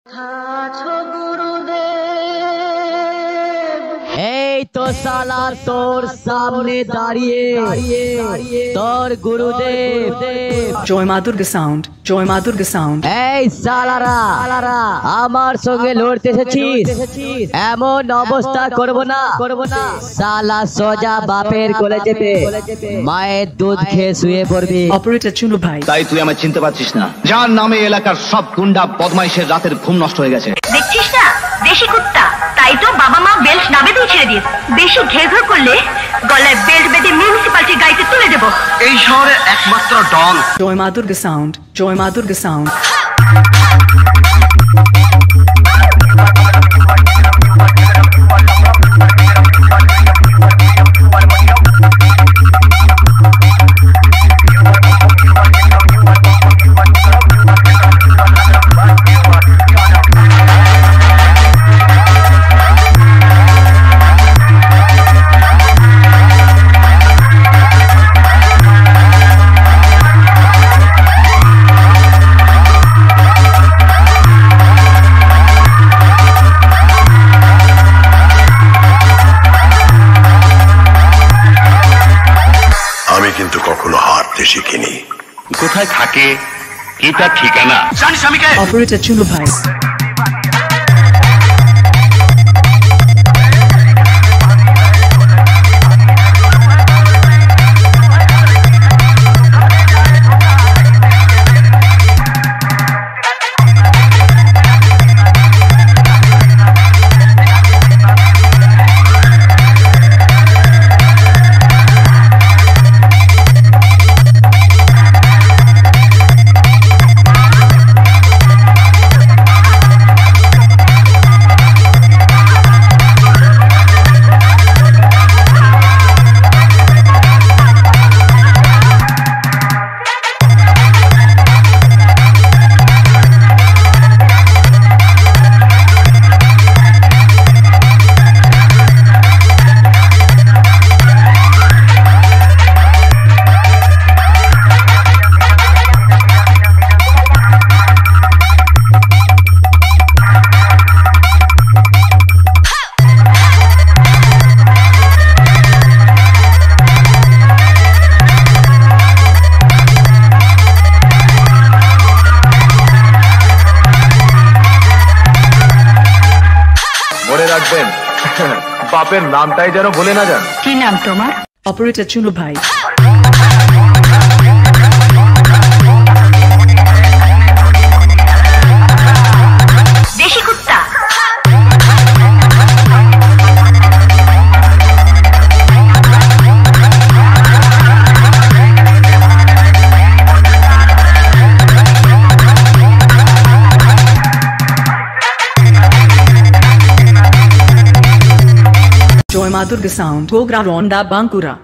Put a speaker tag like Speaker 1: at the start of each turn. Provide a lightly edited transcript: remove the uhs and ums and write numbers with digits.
Speaker 1: এই তো সালা তোর সামনে দাঁড়িয়ে তোর গুরুদেব
Speaker 2: জয় মা দুর্গা সাউন্ড, জয় মা দুর্গা সাউন্ড।
Speaker 1: এই সালারা আমার সঙ্গে লড়তে এসেছিস, এমন অবস্থা করব না সালা সোজা বাপের কোলে চেপে মায়ের দুধ খেয়ে শুয়ে পড়বি।
Speaker 2: অপারেটর চুনু ভাই,
Speaker 3: তাই তুই আমায় চিনতে পারছিস না? যার নামে এলাকার সব গুন্ডা বদমাইশের রাতের ঘুম নষ্ট হয়ে গেছে।
Speaker 4: দেখছিস না দেশি কুত্তা, তাই তো বাবা মা বেল্ট না বেঁধেই ছেড়ে দিস। বেশি ঘেঘর করলে গলায় বেল্ট বেঁধে মিউনিসিপালিটির গাড়িতে তুলে দেবো।
Speaker 3: এই শহরের একমাত্র ডন
Speaker 2: জয় মা দুর্গা সাউন্ড, জয় মা দুর্গা সাউন্ড।
Speaker 5: আমি কিন্তু কখনো হারতে শিখিনি।
Speaker 3: কোথায় থাকে কি তার ঠিকানা জানিস? আমি কে?
Speaker 2: অপারেটর চুনু ভাই,
Speaker 3: মনে রাখবেন বাপের নামটাই যেন ভুলে না যান।
Speaker 4: কি নাম তোমার?
Speaker 2: অপারেটর চুনু ভাই।
Speaker 4: দেশি কুত্তা,
Speaker 2: জয় মা দুর্গা সাউন্ড, গোগ্রা রন্ডা বাঙ্কুরা।